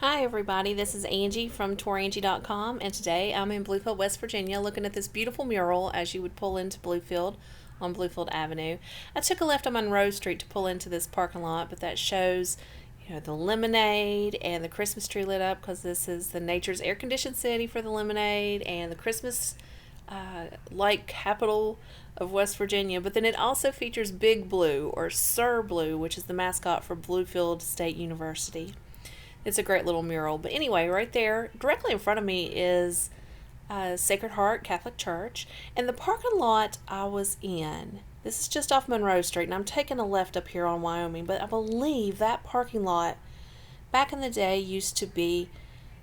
Hi everybody, this is Angie from Tourangie.com, and today I'm in Bluefield, West Virginia, looking at this beautiful mural as you would pull into Bluefield on Bluefield Avenue. I took a left on Monroe Street to pull into this parking lot, but that shows the lemonade and the Christmas tree lit up because this is the nature's air-conditioned city for the lemonade and the Christmas like capital of West Virginia. But then it also features Big Blue, or Sir Blue, which is the mascot for Bluefield State University. It's a great little mural. But anyway, right there, directly in front of me is Sacred Heart Catholic Church. And the parking lot I was in, this is just off Monroe Street, and I'm taking a left up here on Wyoming, but I believe that parking lot back in the day used to be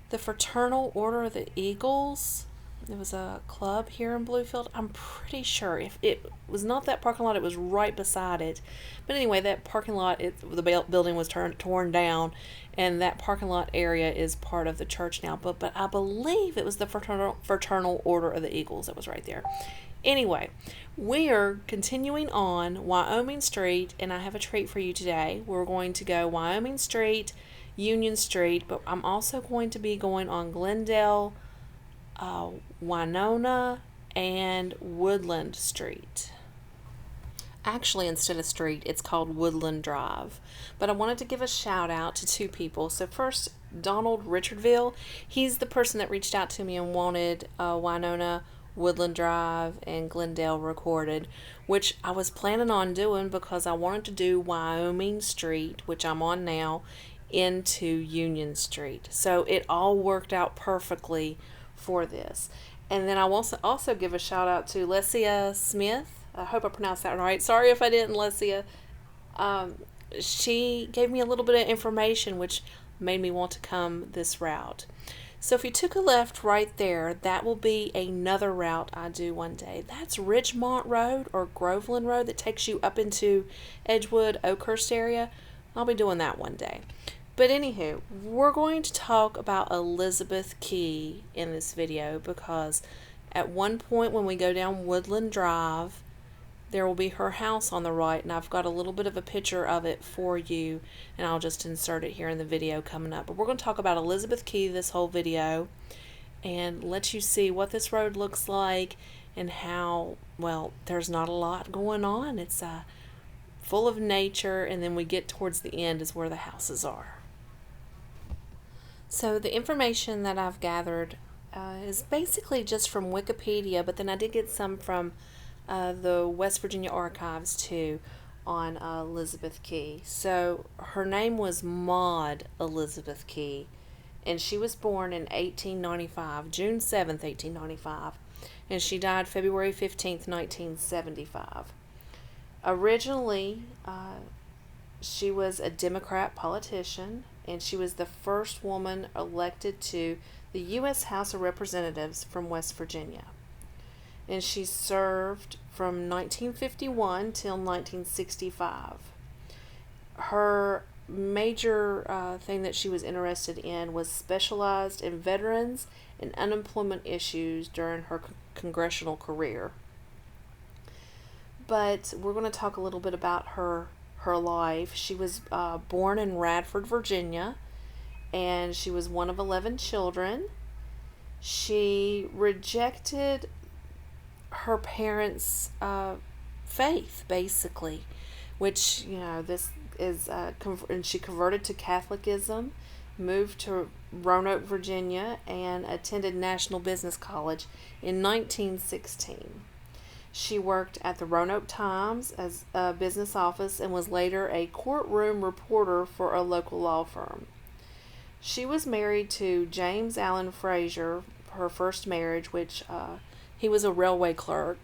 the Fraternal Order of the Eagles. It was a club here in Bluefield. I'm pretty sure. If it was not that parking lot, it was right beside it. But anyway, that parking lot, the building was torn down, and that parking lot area is part of the church now. But I believe it was the Fraternal Order of the Eagles that was right there. Anyway, we are continuing on Wyoming Street, and I have a treat for you today. We're going to go Wyoming Street, Union Street, but I'm also going to be going on Glendale, Winona, and Woodland Street. Actually, instead of street, it's called Woodland Drive. But I wanted to give a shout out to two people. So first, Donald Richardville. He's the person that reached out to me and wanted Winona, Woodland Drive, and Glendale recorded, which I was planning on doing because I wanted to do Wyoming Street, which I'm on now, into Union Street. So it all worked out perfectly for this. And then I will also give a shout out to Lesia Smith. I hope I pronounced that right. Sorry if I didn't, Lesia. She gave me a little bit of information which made me want to come this route. So if you took a left right there, that will be another route I do one day. That's Ridgemont Road or Groveland Road that takes you up into Edgewood, Oakhurst area. I'll be doing that one day. But anywho, we're going to talk about Elizabeth Kee in this video because at one point when we go down Woodland Drive, there will be her house on the right, and I've got a little bit of a picture of it for you, and I'll just insert it here in the video coming up. But we're going to talk about Elizabeth Kee this whole video and let you see what this road looks like and how, well, there's not a lot going on. It's full of nature, and then we get towards the end is where the houses are. So the information that I've gathered is basically just from Wikipedia, but then I did get some from the West Virginia Archives too on Elizabeth Kee. So her name was Maud Elizabeth Kee, and she was born in 1895, June 7th, 1895, and she died February 15th, 1975. Originally, she was a Democrat politician, and she was the first woman elected to the U.S. House of Representatives from West Virginia. And she served from 1951 till 1965. Her major thing that she was interested in was specialized in veterans and unemployment issues during her congressional career. But we're going to talk a little bit about her life. She was born in Radford, Virginia, and she was one of 11 children. She rejected her parents' faith, basically, which, this is, and she converted to Catholicism, moved to Roanoke, Virginia, and attended National Business College in 1916. She worked at the Roanoke Times as a business office and was later a courtroom reporter for a local law firm. She was married to James Allen Frazier, her first marriage, which he was a railway clerk,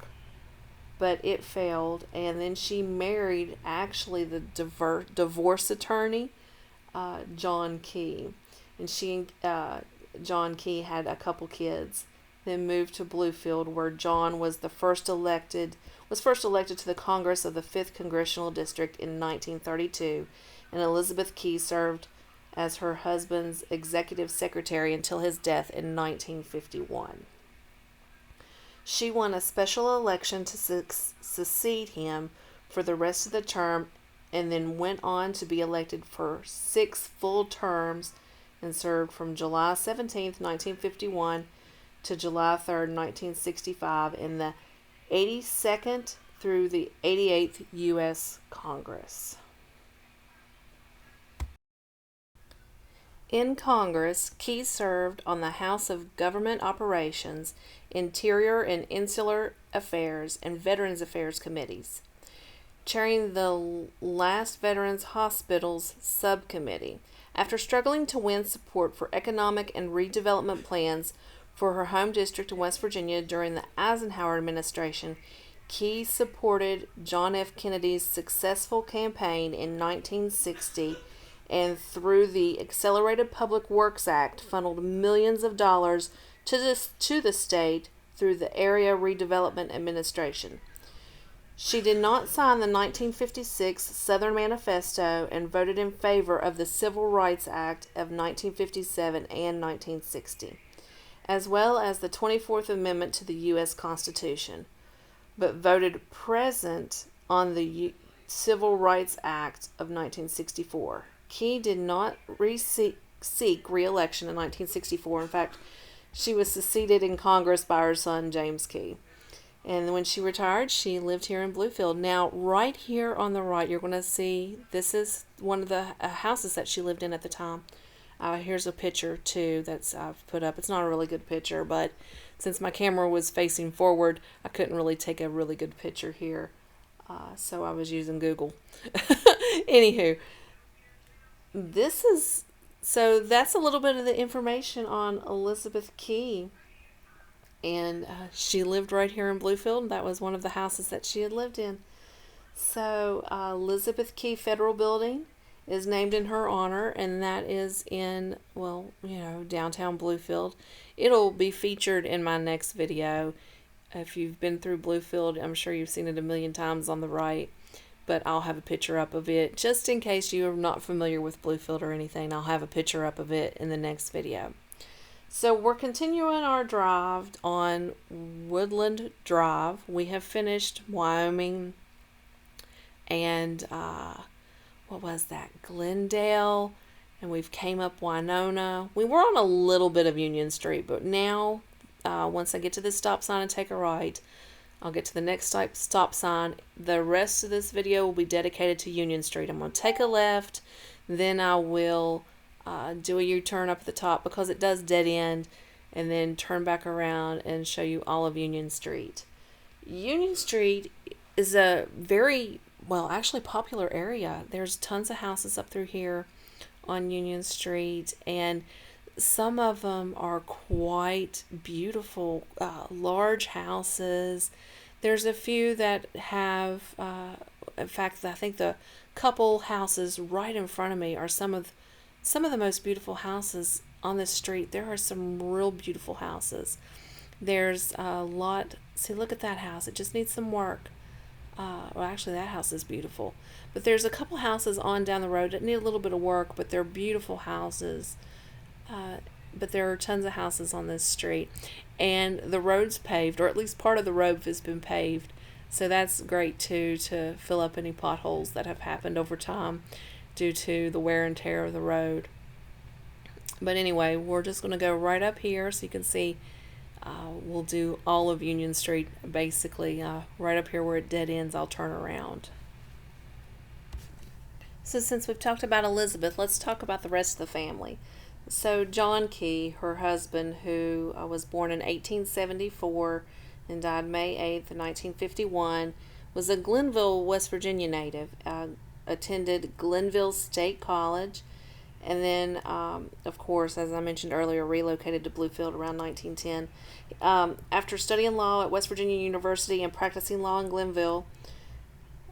but it failed. And then she married actually the divorce attorney, John Kee. And John Kee had a couple kids. Then moved to Bluefield, where John was first elected to the Congress of the 5th Congressional District in 1932, and Elizabeth Kee served as her husband's executive secretary until his death in 1951. She won a special election to succeed him for the rest of the term, and then went on to be elected for 6 full terms and served from July 17th, 1951 to July 3rd, 1965 in the 82nd through the 88th U.S. Congress. In Congress, Kee served on the House of Government Operations, Interior and Insular Affairs, and Veterans Affairs Committees, chairing the last Veterans Hospitals Subcommittee. After struggling to win support for economic and redevelopment plans for her home district in West Virginia during the Eisenhower administration, Kee supported John F. Kennedy's successful campaign in 1960 and through the Accelerated Public Works Act funneled millions of dollars to the state through the Area Redevelopment Administration. She did not sign the 1956 Southern Manifesto and voted in favor of the Civil Rights Act of 1957 and 1960, as well as the 24th Amendment to the U.S. Constitution, but voted present on the Civil Rights Act of 1964. Kee did not seek re-election in 1964. In fact, she was succeeded in Congress by her son, James Kee. And when she retired, she lived here in Bluefield. Now, right here on the right, you're going to see this is one of the houses that she lived in at the time. Here's a picture, too, that's I've put up. It's not a really good picture, but since my camera was facing forward, I couldn't really take a really good picture here. So I was using Google. Anywho, that's a little bit of the information on Elizabeth Kee. And she lived right here in Bluefield. That was one of the houses that she had lived in. So Elizabeth Kee Federal Building is named in her honor, and that is in, downtown Bluefield. It'll be featured in my next video. If you've been through Bluefield, I'm sure you've seen it a million times on the right, but I'll have a picture up of it just in case you are not familiar with Bluefield or anything. I'll have a picture up of it in the next video. So we're continuing our drive on Woodland Drive. We have finished Wyoming and what was that? Glendale, and we've came up Winona. We were on a little bit of Union Street, but now once I get to this stop sign and take a right, I'll get to the next stop sign. The rest of this video will be dedicated to Union Street. I'm going to take a left, then I will do a U-turn up at the top because it does dead end, and then turn back around and show you all of Union Street. Union Street is a very, actually popular area. There's tons of houses up through here on Union Street, and some of them are quite beautiful, large houses. There's a few that have, in fact, I think the couple houses right in front of me are some of the most beautiful houses on this street. There are some real beautiful houses. There's a lot. See, look at that house. It just needs some work. Actually, that house is beautiful. But there's a couple houses on down the road that need a little bit of work, but they're beautiful houses. But there are tons of houses on this street. And the road's paved, or at least part of the road has been paved. So that's great, too, to fill up any potholes that have happened over time due to the wear and tear of the road. But anyway, we're just going to go right up here so you can see we'll do all of Union Street basically. Right up here where it dead ends, I'll turn around. So since we've talked about Elizabeth, let's talk about the rest of the family. So John Kee, her husband, who was born in 1874 and died May 8th, 1951, was a Glenville, West Virginia native. Attended Glenville State College, and then, of course, as I mentioned earlier, relocated to Bluefield around 1910. After studying law at West Virginia University and practicing law in Glenville,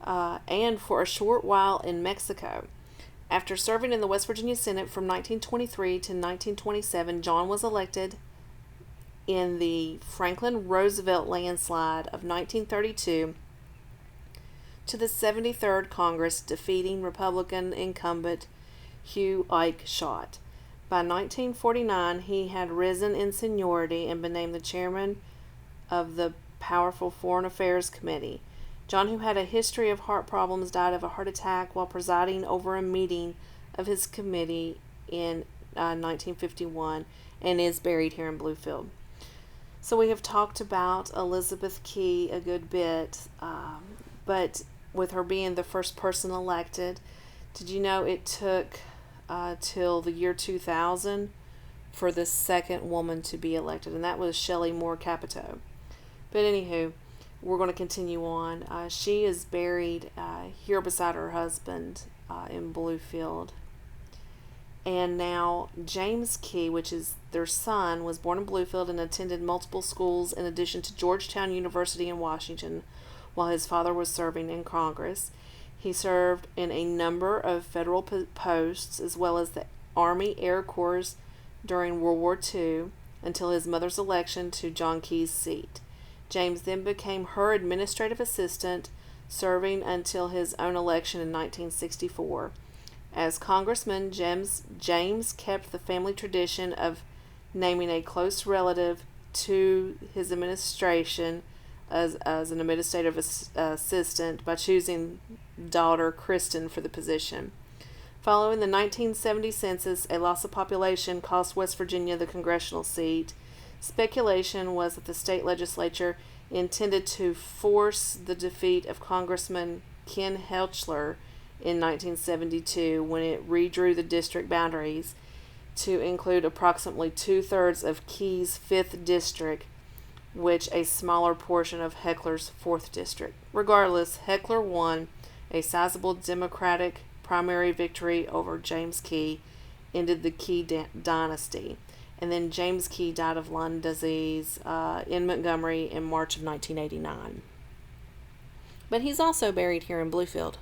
and for a short while in Mexico. After serving in the West Virginia Senate from 1923 to 1927, John was elected in the Franklin Roosevelt landslide of 1932 to the 73rd Congress, defeating Republican incumbent Hugh Ike Schott. By 1949, he had risen in seniority and been named the chairman of the powerful Foreign Affairs Committee. John, who had a history of heart problems, died of a heart attack while presiding over a meeting of his committee in 1951 and is buried here in Bluefield. So we have talked about Elizabeth Kee a good bit, but with her being the first person elected, did you know it took till the year 2000 for the second woman to be elected, and that was Shelley Moore Capito. But anywho, we're going to continue on. She is buried here beside her husband in Bluefield. And now James Kee, which is their son, was born in Bluefield and attended multiple schools in addition to Georgetown University in Washington while his father was serving in Congress. He served in a number of federal posts as well as the Army Air Corps during World War II until his mother's election to John Kee's seat. James then became her administrative assistant, serving until his own election in 1964. As congressman, James kept the family tradition of naming a close relative to his administration as an administrative assistant by choosing daughter Kristen for the position. Following the 1970 census, a loss of population cost West Virginia the congressional seat. Speculation was that the state legislature intended to force the defeat of Congressman Ken Helchler in 1972 when it redrew the district boundaries to include approximately 2/3 of Kee's 5th district, which a smaller portion of Heckler's 4th district. Regardless, Heckler won a sizable Democratic primary victory over James Kee, ended the Kee dynasty. And then James Kee died of lung disease in Montgomery in March of 1989. But he's also buried here in Bluefield.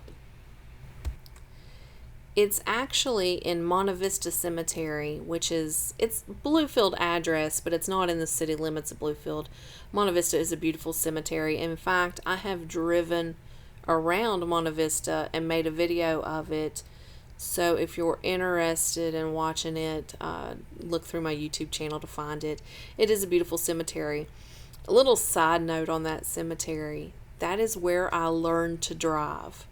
It's actually in Monte Vista Cemetery, which is, it's Bluefield address, but it's not in the city limits of Bluefield. Monte Vista is a beautiful cemetery. In fact, I have driven around Monte Vista and made a video of it. So if you're interested in watching it, look through my YouTube channel to find it. It is a beautiful cemetery. A little side note on that cemetery, that is where I learned to drive.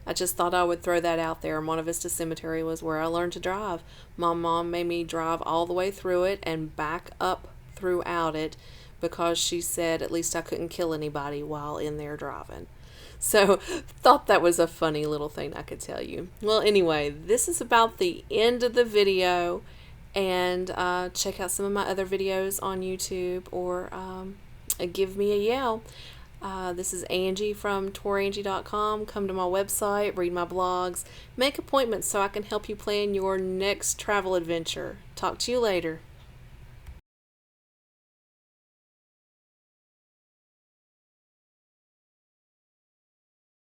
I just thought I would throw that out there. Monte Vista Cemetery was where I learned to drive. My mom made me drive all the way through it and back up throughout it because she said at least I couldn't kill anybody while in there driving. So, thought that was a funny little thing I could tell you. Well, anyway, this is about the end of the video, and check out some of my other videos on YouTube, or give me a yell. This is Angie from Tourangie.com. Come to my website, read my blogs, make appointments so I can help you plan your next travel adventure. Talk to you later.